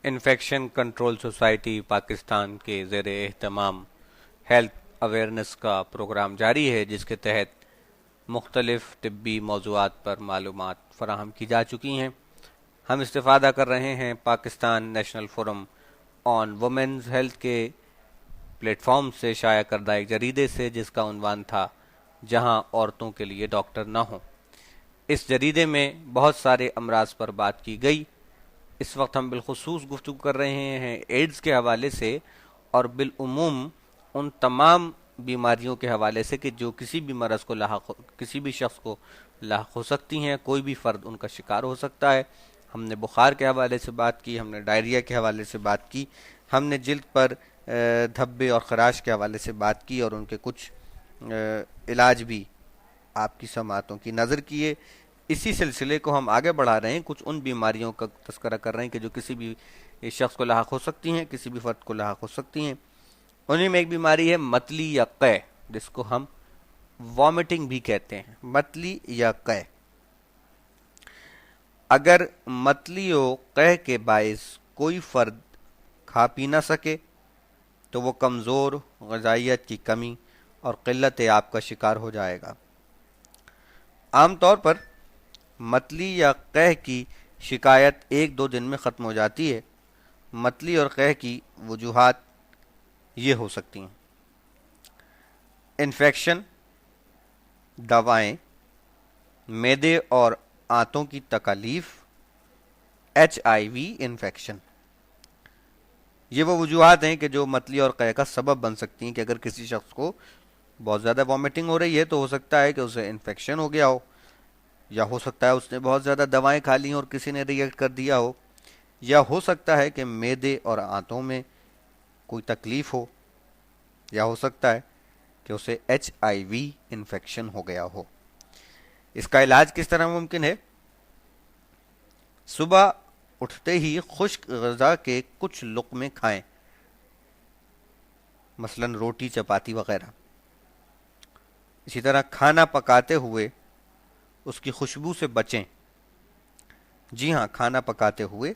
Infection control society Pakistan کے زیر اہتمام ہیلتھ اویئرنیس کا پروگرام جاری ہے، جس کے تحت مختلف طبی موضوعات پر معلومات فراہم کی جا چکی ہیں۔ ہم استفادہ کر رہے ہیں پاکستان نیشنل فورم آن وومنز ہیلتھ کے پلیٹ فارم سے شائع کردہ ایک جریدے سے، جس کا عنوان تھا جہاں عورتوں کے لیے ڈاکٹر نہ ہوں۔ اس جریدے میں بہت سارے امراض پر بات کی گئی۔ اس وقت ہم بالخصوص گفتگو کر رہے ہیں ایڈز کے حوالے سے، اور بالعموم ان تمام بیماریوں کے حوالے سے کہ جو کسی بھی مرض کو کسی بھی شخص کو لاحق ہو سکتی ہیں، کوئی بھی فرد ان کا شکار ہو سکتا ہے۔ ہم نے بخار کے حوالے سے بات کی، ہم نے ڈائریا کے حوالے سے بات کی، ہم نے جلد پر دھبے اور خراش کے حوالے سے بات کی، اور ان کے کچھ علاج بھی آپ کی سماعتوں کی نظر کیے۔ اسی سلسلے کو ہم آگے بڑھا رہے ہیں، کچھ ان بیماریوں کا تذکرہ کر رہے ہیں کہ جو کسی بھی شخص کو لاحق ہو سکتی ہیں، کسی بھی فرد کو لاحق ہو سکتی ہیں۔ انہیں میں ایک بیماری ہے متلی یا قے، جس کو ہم وامٹنگ بھی کہتے ہیں، متلی یا قے۔ اگر متلی و قے کے باعث کوئی فرد کھا پی نہ سکے تو وہ کمزور، غذائیت کی کمی اور قلت آب کا شکار ہو جائے گا۔ عام طور پر متلی یا قے کی شکایت ایک دو دن میں ختم ہو جاتی ہے۔ متلی اور قے کی وجوہات یہ ہو سکتی ہیں: انفیکشن، دوائیں، معدے اور آنتوں کی تکالیف، HIV انفیکشن۔ یہ وہ وجوہات ہیں کہ جو متلی اور قے کا سبب بن سکتی ہیں کہ اگر کسی شخص کو بہت زیادہ وامٹنگ ہو رہی ہے تو ہو سکتا ہے کہ اسے انفیکشن ہو گیا ہو، یا ہو سکتا ہے اس نے بہت زیادہ دوائیں کھا لی اور کسی نے ریئیکٹ کر دیا ہو، یا ہو سکتا ہے کہ معدے اور آنتوں میں کوئی تکلیف ہو، یا ہو سکتا ہے کہ اسے HIV انفیکشن ہو گیا ہو۔ اس کا علاج کس طرح ممکن ہے؟ صبح اٹھتے ہی خشک غذا کے کچھ لقمے کھائیں، مثلا روٹی، چپاتی وغیرہ۔ اسی طرح کھانا پکاتے ہوئے اس کی خوشبو سے بچیں۔ جی ہاں، کھانا پکاتے ہوئے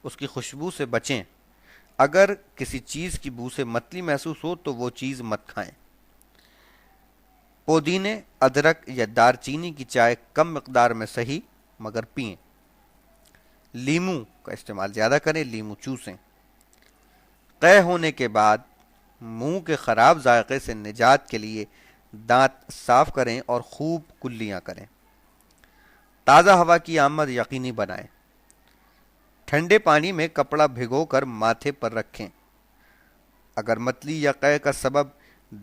اس کی خوشبو سے بچیں۔ اگر کسی چیز کی بو سے متلی محسوس ہو تو وہ چیز مت کھائیں۔ پودینے، ادرک یا دار چینی کی چائے کم مقدار میں صحیح مگر پئیں۔ لیمو کا استعمال زیادہ کریں، لیمو چوسیں۔ قے ہونے کے بعد منہ کے خراب ذائقے سے نجات کے لیے دانت صاف کریں اور خوب کلیاں کریں۔ تازہ ہوا کی آمد یقینی بنائیں۔ ٹھنڈے پانی میں کپڑا بھگو کر ماتھے پر رکھیں۔ اگر متلی یا قے کا سبب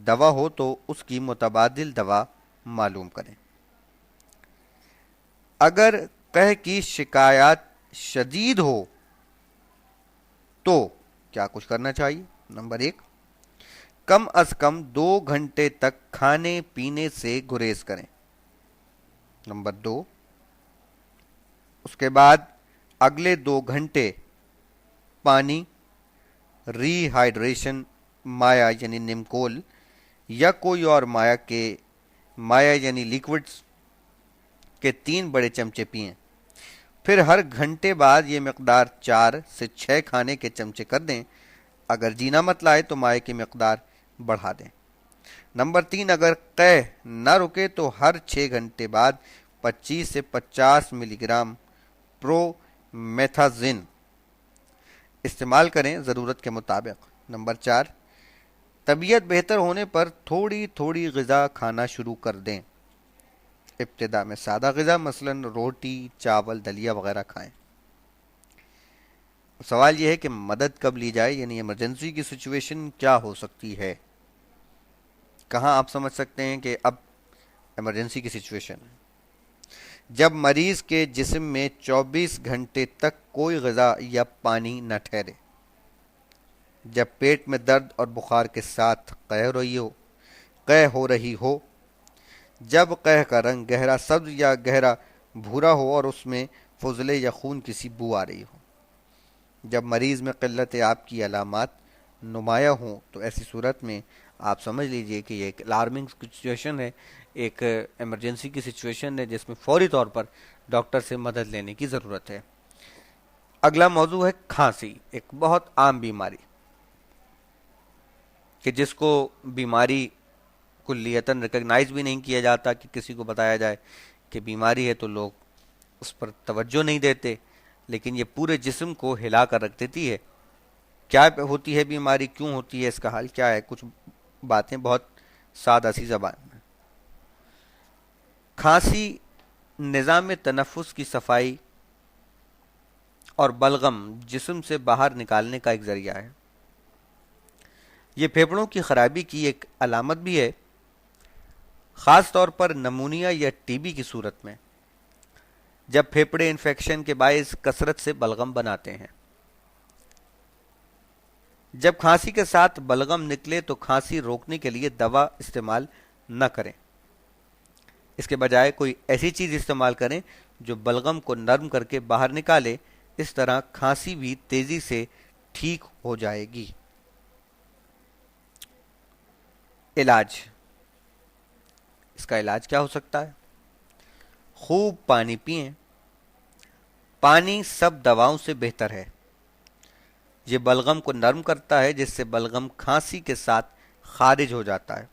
دوا ہو تو اس کی متبادل دوا معلوم کریں۔ اگر قے کی شکایات شدید ہو تو کیا کچھ کرنا چاہیے؟ نمبر 1، کم از کم 2 گھنٹے تک کھانے پینے سے گریز کریں۔ نمبر 2، اس کے بعد اگلے 2 گھنٹے پانی، ری ہائیڈریشن مائع یعنی نمکول یا کوئی اور مائع یعنی لیکوڈز کے 3 بڑے چمچے پئیں۔ پھر ہر گھنٹے بعد یہ مقدار 4 سے 6 کھانے کے چمچے کر دیں۔ اگر جینا مت لائے تو مائع کی مقدار بڑھا دیں۔ نمبر 3، اگر قے نہ رکے تو ہر 6 گھنٹے بعد 25 سے 50 ملی گرام پرو میتھازین استعمال کریں، ضرورت کے مطابق۔ نمبر 4، طبیعت بہتر ہونے پر تھوڑی تھوڑی غذا کھانا شروع کر دیں۔ ابتدا میں سادہ غذا، مثلا روٹی، چاول، دلیا وغیرہ کھائیں۔ سوال یہ ہے کہ مدد کب لی جائے، یعنی ایمرجنسی کی سچویشن کیا ہو سکتی ہے؟ کہاں آپ سمجھ سکتے ہیں کہ اب ایمرجنسی کی سچویشن ہے؟ جب مریض کے جسم میں 24 گھنٹے تک کوئی غذا یا پانی نہ ٹھہرے، جب پیٹ میں درد اور بخار کے ساتھ قے ہو رہی ہو، جب قے کا رنگ گہرا سبز یا گہرا بھورا ہو اور اس میں فضلے یا خون کی سی بو آ رہی ہو، جب مریض میں قلت آب کی علامات نمایاں ہوں، تو ایسی صورت میں آپ سمجھ لیجئے کہ یہ ایک الارمنگ سچویشن ہے، ایک ایمرجنسی کی سچویشن ہے، جس میں فوری طور پر ڈاکٹر سے مدد لینے کی ضرورت ہے۔ اگلا موضوع ہے کھانسی، ایک بہت عام بیماری کہ جس کو بیماری کلیتاً ریکگنائز بھی نہیں کیا جاتا، کہ کسی کو بتایا جائے کہ بیماری ہے تو لوگ اس پر توجہ نہیں دیتے، لیکن یہ پورے جسم کو ہلا کر رکھ دیتی ہے۔ کیا ہوتی ہے بیماری، کیوں ہوتی ہے، اس کا حل کیا ہے، کچھ باتیں بہت سادہ سی زبان میں۔ کھانسی نظام تنفس کی صفائی اور بلغم جسم سے باہر نکالنے کا ایک ذریعہ ہے۔ یہ پھیپھڑوں کی خرابی کی ایک علامت بھی ہے، خاص طور پر نمونیا یا ٹی بی کی صورت میں، جب پھیپھڑے انفیکشن کے باعث کثرت سے بلغم بناتے ہیں۔ جب کھانسی کے ساتھ بلغم نکلے تو کھانسی روکنے کے لیے دوا استعمال نہ کریں، اس کے بجائے کوئی ایسی چیز استعمال کریں جو بلغم کو نرم کر کے باہر نکالے، اس طرح کھانسی بھی تیزی سے ٹھیک ہو جائے گی۔ علاج، اس کا علاج کیا ہو سکتا ہے؟ خوب پانی پئیں، پانی سب دواؤں سے بہتر ہے، یہ بلغم کو نرم کرتا ہے جس سے بلغم کھانسی کے ساتھ خارج ہو جاتا ہے۔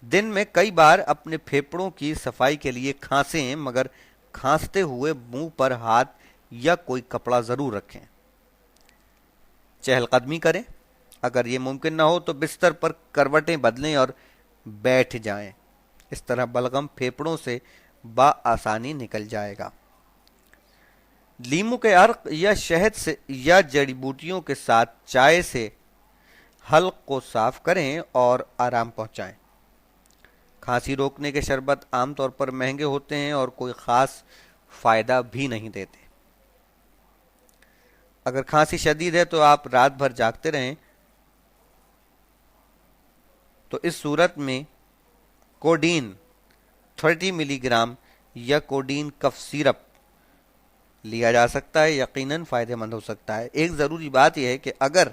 دن میں کئی بار اپنے پھیپھڑوں کی صفائی کے لیے کھانسیں، مگر کھانستے ہوئے منہ پر ہاتھ یا کوئی کپڑا ضرور رکھیں۔ چہل قدمی کریں، اگر یہ ممکن نہ ہو تو بستر پر کروٹیں بدلیں اور بیٹھ جائیں، اس طرح بلغم پھیپھڑوں سے بآسانی نکل جائے گا۔ لیموں کے عرق یا شہد سے یا جڑی بوٹیوں کے ساتھ چائے سے حلق کو صاف کریں اور آرام پہنچائیں۔ کھانسی روکنے کے شربت عام طور پر مہنگے ہوتے ہیں اور کوئی خاص فائدہ بھی نہیں دیتے۔ اگر کھانسی شدید ہے تو آپ رات بھر جاگتے رہیں تو اس صورت میں کوڈین 30 ملی گرام یا کوڈین کف سیرپ لیا جا سکتا ہے، یقیناً فائدہ مند ہو سکتا ہے۔ ایک ضروری بات یہ ہے کہ اگر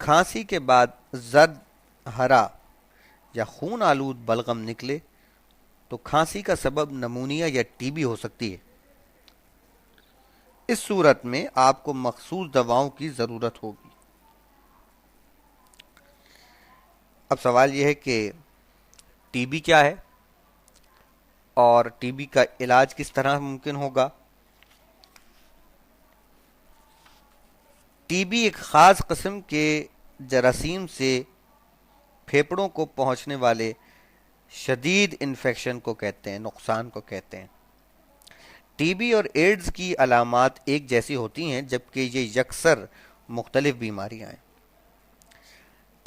کھانسی کے بعد زرد، ہرا یا خون آلود بلغم نکلے تو کھانسی کا سبب نمونیا یا ٹی بی ہو سکتی ہے۔ اس صورت میں آپ کو مخصوص دواؤں کی ضرورت ہوگی۔ اب سوال یہ ہے کہ ٹی بی کیا ہے اور ٹی بی کا علاج کس طرح ممکن ہوگا؟ ٹی بی ایک خاص قسم کے جراثیم سے پھیپھڑوں کو پہنچنے والے شدید انفیکشن کو کہتے ہیں، نقصان کو کہتے ہیں۔ ٹی بی اور ایڈز کی علامات ایک جیسی ہوتی ہیں، جبکہ یہ یکسر مختلف بیماریاں ہیں۔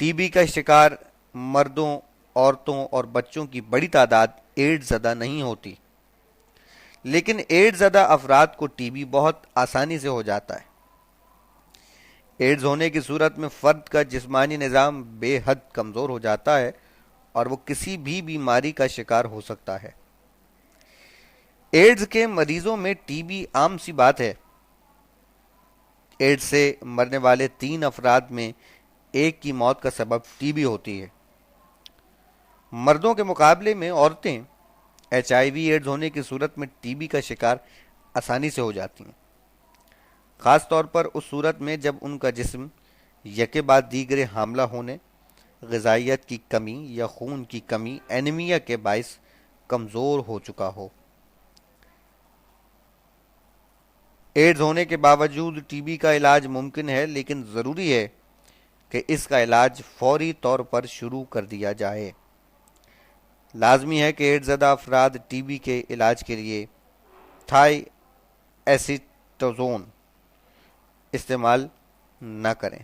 ٹی بی کا شکار مردوں، عورتوں اور بچوں کی بڑی تعداد ایڈز زدہ نہیں ہوتی، لیکن ایڈز زدہ افراد کو ٹی بی بہت آسانی سے ہو جاتا ہے۔ ایڈز ہونے کی صورت میں فرد کا جسمانی نظام بے حد کمزور ہو جاتا ہے اور وہ کسی بھی بیماری کا شکار ہو سکتا ہے۔ ایڈز کے مریضوں میں ٹی بی عام سی بات ہے۔ ایڈز سے مرنے والے 3 افراد میں ایک کی موت کا سبب ٹی بی ہوتی ہے۔ مردوں کے مقابلے میں عورتیں ایچ آئی وی ایڈز ہونے کی صورت میں ٹی بی کا شکار آسانی سے ہو جاتی ہیں، خاص طور پر اس صورت میں جب ان کا جسم یکے بعد دیگرے حاملہ ہونے، غذائیت کی کمی یا خون کی کمی اینیمیا کے باعث کمزور ہو چکا ہو۔ ایڈز ہونے کے باوجود ٹی بی کا علاج ممکن ہے، لیکن ضروری ہے کہ اس کا علاج فوری طور پر شروع کر دیا جائے۔ لازمی ہے کہ ایڈز زدہ افراد ٹی بی کے علاج کے لیے تھائی ایسیٹوزون استعمال نہ کریں۔